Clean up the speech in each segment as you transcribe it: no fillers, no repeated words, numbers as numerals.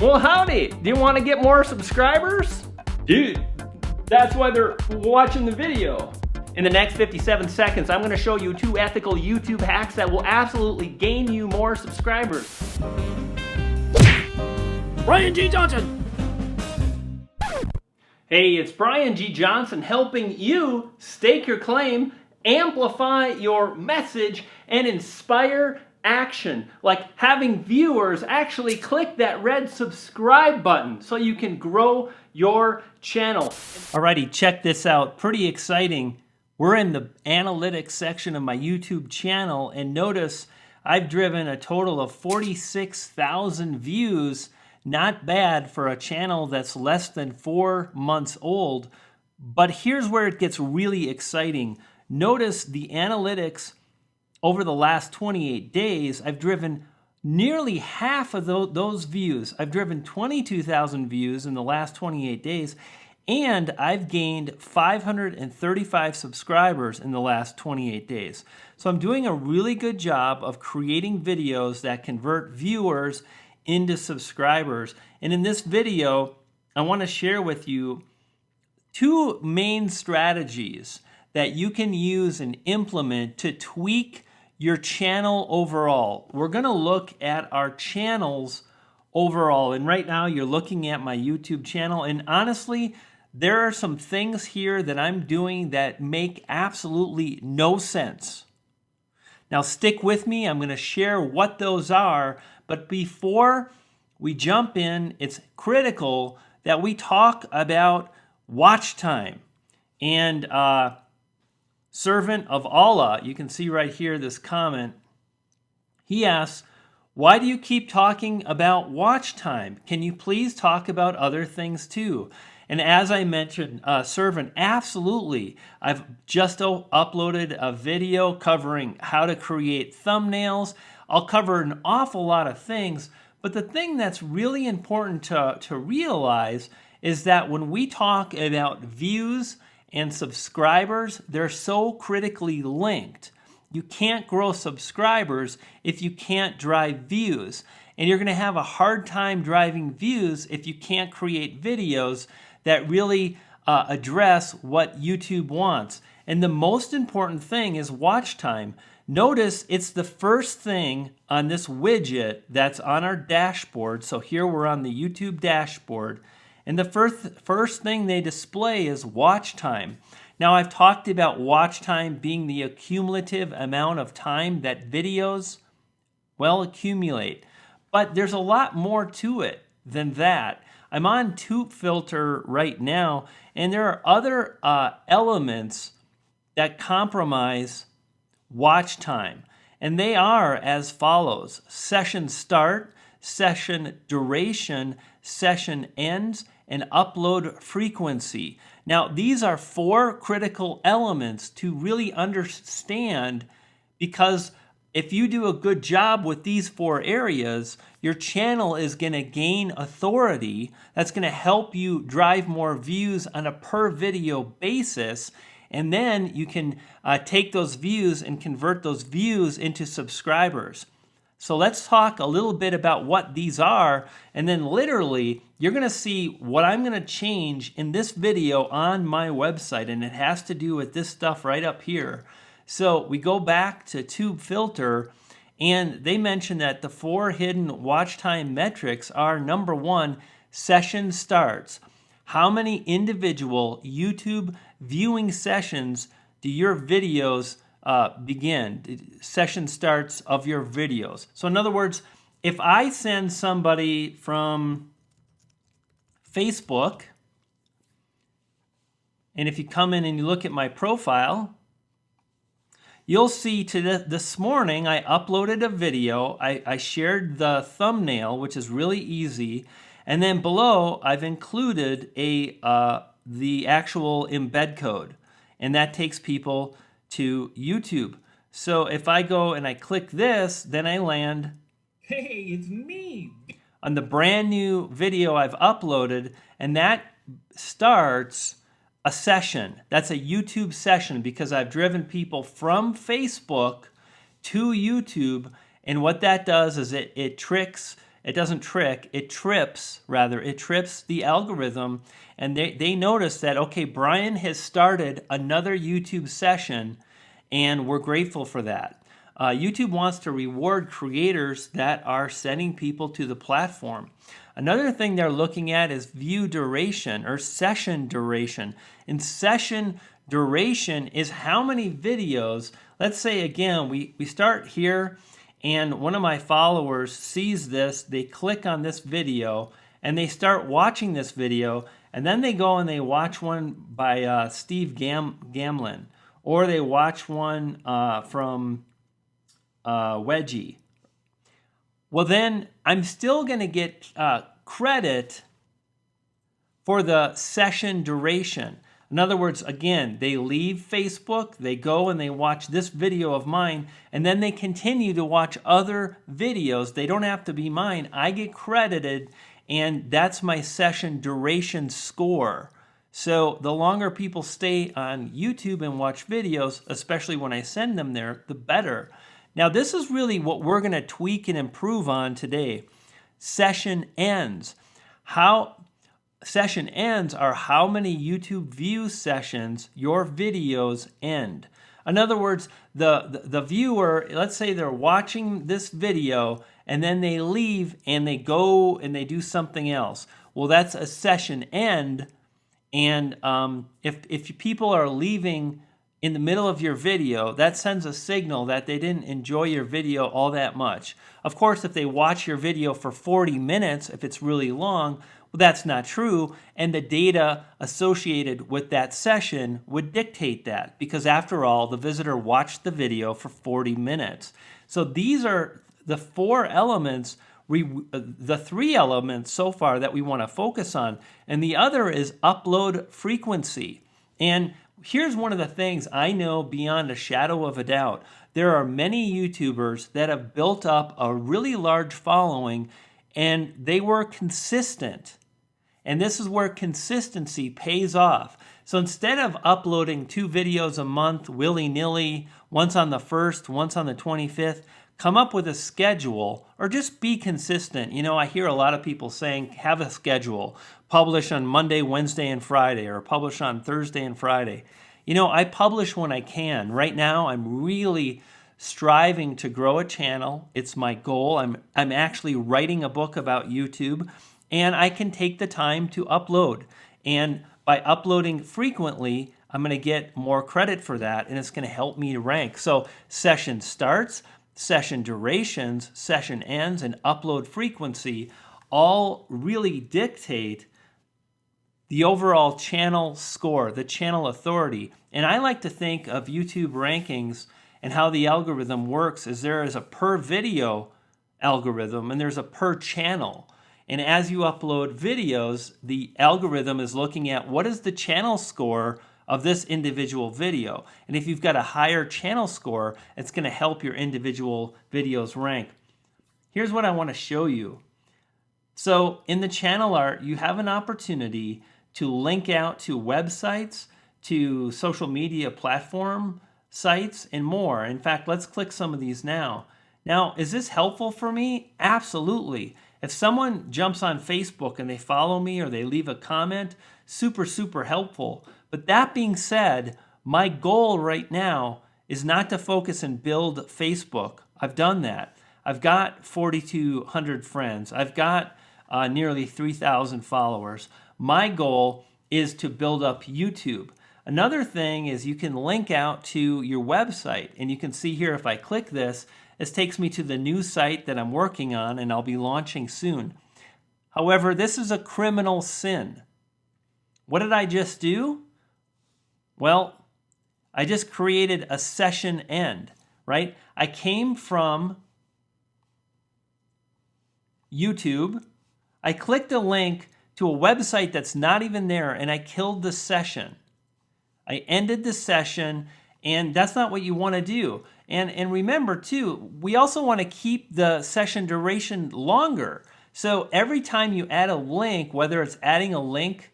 Well, howdy. Do you want to get more subscribers? Dude, that's why they're watching the video. In the next 57 seconds, I'm going to show you 2 ethical YouTube hacks that will absolutely gain you more subscribers. Brian G. Johnson. Hey, it's Brian G. Johnson helping you stake your claim, amplify your message, and inspire action. Like having viewers actually click that red subscribe button so you can grow your channel. Alrighty, check this out. Pretty exciting. We're in the analytics section of my YouTube channel, and notice I've driven a total of 46,000 views. Not bad for a channel that's less than 4 months old. But here's where it gets really exciting. Notice the analytics over the last 28 days. I've driven nearly half of those views. I've driven 22,000 views in the last 28 days. And I've gained 535 subscribers in the last 28 days. So I'm doing a really good job of creating videos that convert viewers into subscribers. And in this video, I want to share with you 2 main strategies that you can use and implement to tweak your channel overall. We're going to look at our channels overall. And right now you're looking at my YouTube channel. And honestly, there are some things here that I'm doing that make absolutely no sense. Now stick with me. I'm going to share what those are. But before we jump in, it's critical that we talk about watch time. And Servant of Allah, you can see right here this comment. He asks, why do you keep talking about watch time? Can you please talk about other things too? And as I mentioned, Servant, absolutely. I've just uploaded a video covering how to create thumbnails. I'll cover an awful lot of things, but the thing that's really important to realize is that when we talk about views and subscribers, they're so critically linked. You can't grow subscribers if you can't drive views. And you're going to have a hard time driving views if you can't create videos that really address what YouTube wants. And the most important thing is watch time. Notice it's the first thing on this widget that's on our dashboard. So here we're on the YouTube dashboard. And the first thing they display is watch time. Now I've talked about watch time being the accumulative amount of time that videos, well, accumulate. But there's a lot more to it than that. I'm on Tube Filter right now, and there are other elements that compromise watch time. And they are as follows: session start, session duration, session ends, and upload frequency. Now, these are 4 critical elements to really understand, because if you do a good job with these 4 areas, your channel is going to gain authority. That's going to help you drive more views on a per video basis. And then you can take those views and convert those views into subscribers. So let's talk a little bit about what these are, and then literally you're going to see what I'm going to change in this video on my website, and it has to do with this stuff right up here. So we go back to Tube Filter, and they mention that the 4 hidden watch time metrics are: number 1, session starts. How many individual YouTube viewing sessions do your videos begin? Session starts of your videos. So in other words, if I send somebody from Facebook, and if you come in and you look at my profile, you'll see this morning I uploaded a video. I shared the thumbnail, which is really easy. And then below, I've included the actual embed code. And that takes people to YouTube. So if I go and I click this, then I land, Hey, it's me. on the brand new video I've uploaded, and that starts a session. That's a YouTube session because I've driven people from Facebook to YouTube, and what that does is it tricks It doesn't trick, it trips the algorithm, and they notice that, okay, Brian has started another YouTube session, and we're grateful for that. YouTube wants to reward creators that are sending people to the platform. Another thing they're looking at is view duration or session duration. And session duration is how many videos, let's say again, we start here and one of my followers sees this, they click on this video and they start watching this video, and then they go and they watch one by Steve Gamlin, or they watch one from Wedgie. Well, then I'm still going to get credit for the session duration. In other words, again, they leave Facebook, they go and they watch this video of mine, and then they continue to watch other videos. They don't have to be mine. I get credited, and that's my session duration score. So the longer people stay on YouTube and watch videos, especially when I send them there, the better. Now, this is really what we're going to tweak and improve on today. Session ends. Session ends are how many YouTube view sessions your videos end. In other words, the viewer, let's say they're watching this video and then they leave and they go and they do something else. Well, that's a session end. And if people are leaving in the middle of your video, that sends a signal that they didn't enjoy your video all that much. Of course, if they watch your video for 40 minutes, if it's really long, well, that's not true, and the data associated with that session would dictate that, because after all, the visitor watched the video for 40 minutes. So these are the four elements, the three elements so far that we want to focus on, and the other is upload frequency. And here's one of the things I know beyond a shadow of a doubt. There are many YouTubers that have built up a really large following, and they were consistent. And this is where consistency pays off. So instead of uploading 2 videos a month willy-nilly, once on the 1st, once on the 25th, come up with a schedule or just be consistent. You know, I hear a lot of people saying, have a schedule. Publish on Monday, Wednesday, and Friday, or publish on Thursday and Friday. You know, I publish when I can. Right now, I'm really striving to grow a channel. It's my goal. I'm actually writing a book about YouTube, and I can take the time to upload. And by uploading frequently, I'm going to get more credit for that, and it's going to help me rank. So session starts, session durations, session ends, and upload frequency all really dictate the overall channel score, the channel authority. And I like to think of YouTube rankings and how the algorithm works is there is a per video algorithm and there's a per channel. And as you upload videos, the algorithm is looking at what is the channel score of this individual video. And if you've got a higher channel score, it's going to help your individual videos rank. Here's what I want to show you. So in the channel art, you have an opportunity to link out to websites, to social media platform sites, and more. In fact, let's click some of these now. Now, is this helpful for me? Absolutely. If someone jumps on Facebook and they follow me or they leave a comment, super, super helpful. But that being said, my goal right now is not to focus and build Facebook. I've done that. I've got 4,200 friends. I've got nearly 3,000 followers. My goal is to build up YouTube. Another thing is you can link out to your website, and you can see here if I click this takes me to the new site that I'm working on and I'll be launching soon. However, this is a criminal sin. What did I just do? Well, I just created a session end, right? I came from YouTube. I clicked a link to a website that's not even there, and I killed the session. I ended the session, and that's not what you want to do. And remember, too, we also want to keep the session duration longer. So every time you add a link, whether it's adding a link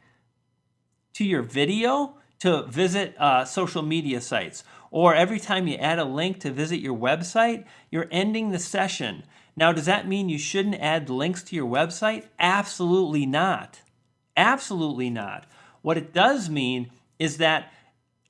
to your video to visit social media sites, or every time you add a link to visit your website, you're ending the session. Now, does that mean you shouldn't add links to your website? Absolutely not. Absolutely not. What it does mean is that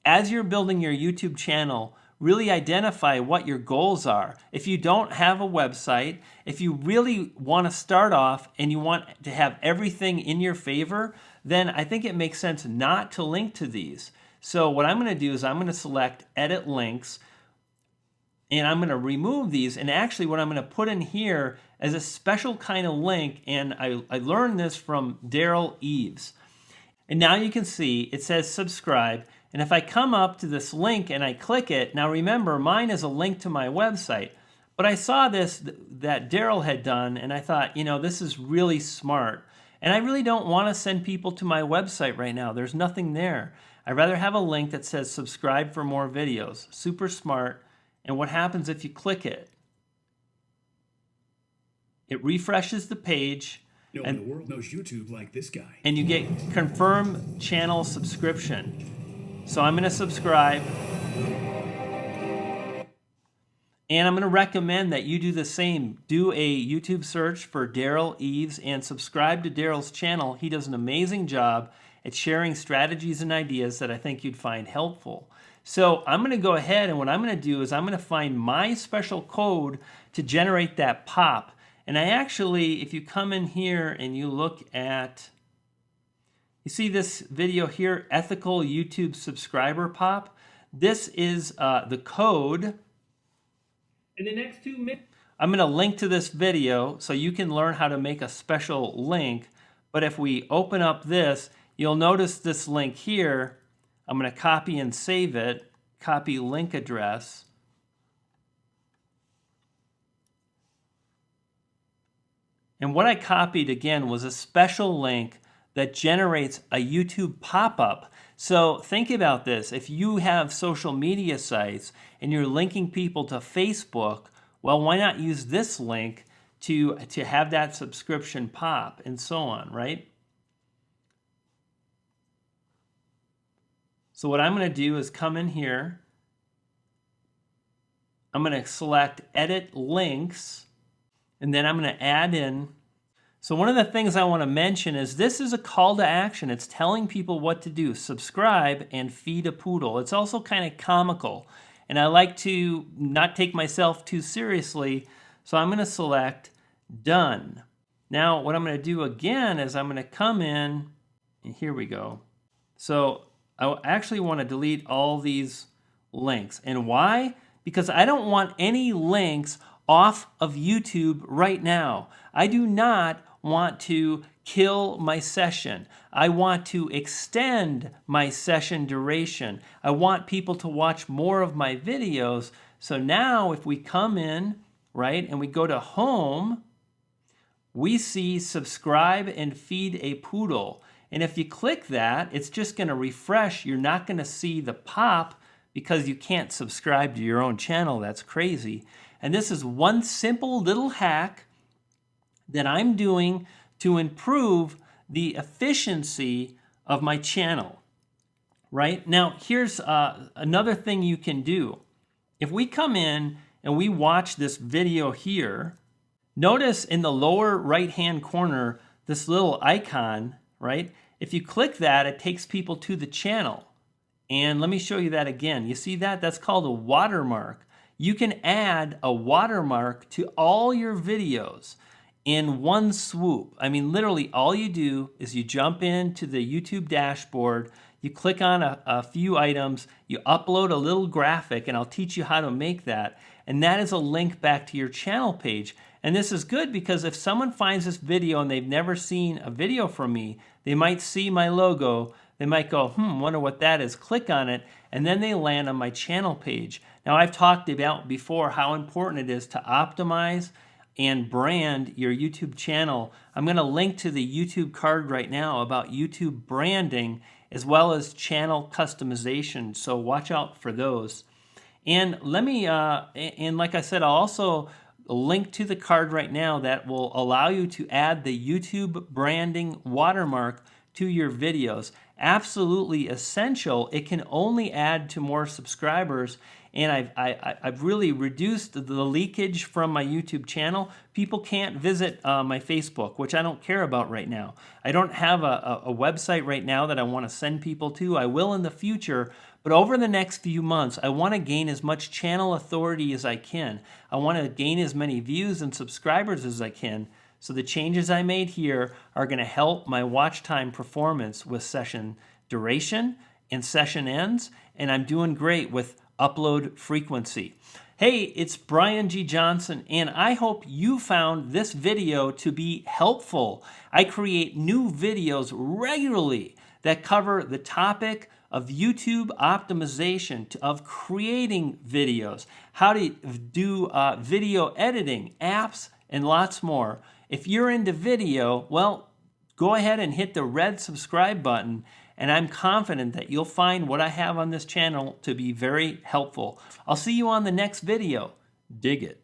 as you're building your YouTube channel, really identify what your goals are. If you don't have a website, if you really want to start off and you want to have everything in your favor, then I think it makes sense not to link to these. So what I'm going to do is I'm going to select Edit Links, and I'm going to remove these. And actually what I'm going to put in here is a special kind of link, and I learned this from Daryl Eves. And now you can see it says subscribe. And if I come up to this link and I click it, now remember, mine is a link to my website. But I saw this that Daryl had done, and I thought, this is really smart. And I really don't want to send people to my website right now. There's nothing there. I'd rather have a link that says subscribe for more videos. Super smart. And what happens if you click it? It refreshes the page. No one in the world knows YouTube like this guy. And you get confirm channel subscription. So I'm going to subscribe. And I'm going to recommend that you do the same. Do a YouTube search for Daryl Eves and subscribe to Daryl's channel. He does an amazing job at sharing strategies and ideas that I think you'd find helpful. So I'm going to go ahead, and what I'm going to do is I'm going to find my special code to generate that pop. And I actually, if you come in here and you look at, you see this video here, Ethical YouTube Subscriber Pop. This is the code. In the next 2 minutes, I'm going to link to this video so you can learn how to make a special link. But if we open up this, you'll notice this link here. I'm going to copy and save it, copy link address. And what I copied again was a special link that generates a YouTube pop-up. So think about this. If you have social media sites and you're linking people to Facebook, well, why not use this link to have that subscription pop and so on, right? So what I'm going to do is come in here. I'm going to select Edit Links, and then I'm going to add in. So one of the things I want to mention is this is a call to action. It's telling people what to do. Subscribe and feed a poodle. It's also kind of comical, and I like to not take myself too seriously, so I'm going to select Done. Now what I'm going to do again is I'm going to come in, and here we go. So I actually want to delete all these links. And why? Because I don't want any links off of YouTube right now. I do not want to kill my session. I want to extend my session duration. I want people to watch more of my videos. So now if we come in, right, and we go to home, we see subscribe and feed a poodle. And if you click that, it's just going to refresh. You're not going to see the pop because you can't subscribe to your own channel. That's crazy. And this is one simple little hack that I'm doing to improve the efficiency of my channel. Right? Now, here's another thing you can do. If we come in and we watch this video here, notice in the lower right-hand corner, this little icon, right? If you click that, it takes people to the channel. And let me show you that again. You see that? That's called a watermark. You can add a watermark to all your videos in one swoop. I mean, literally all you do is you jump into the YouTube dashboard, you click on a few items, you upload a little graphic, and I'll teach you how to make that. And that is a link back to your channel page. And this is good because if someone finds this video and they've never seen a video from me, they might see my logo, they might go, wonder what that is, click on it, and then they land on my channel page. Now, I've talked about before how important it is to optimize and brand your YouTube channel. I'm going to link to the YouTube card right now about YouTube branding as well as channel customization, so watch out for those. And let me, and like I said, I'll also link to the card right now that will allow you to add the YouTube branding watermark to your videos. Absolutely essential. It can only add to more subscribers, and I've really reduced the leakage from my YouTube channel. People can't visit my Facebook, which I don't care about right now. I don't have a website right now that I want to send people to. I will in the future, but over the next few months, I want to gain as much channel authority as I can. I want to gain as many views and subscribers as I can. So the changes I made here are going to help my watch time performance with session duration and session ends, and I'm doing great with upload frequency. Hey, it's Brian G. Johnson, and I hope you found this video to be helpful. I create new videos regularly that cover the topic of YouTube optimization, of creating videos, how to do video editing, apps, and lots more. If you're into video, well, go ahead and hit the red subscribe button, and I'm confident that you'll find what I have on this channel to be very helpful. I'll see you on the next video. Dig it.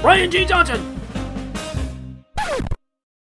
Brian G. Johnson.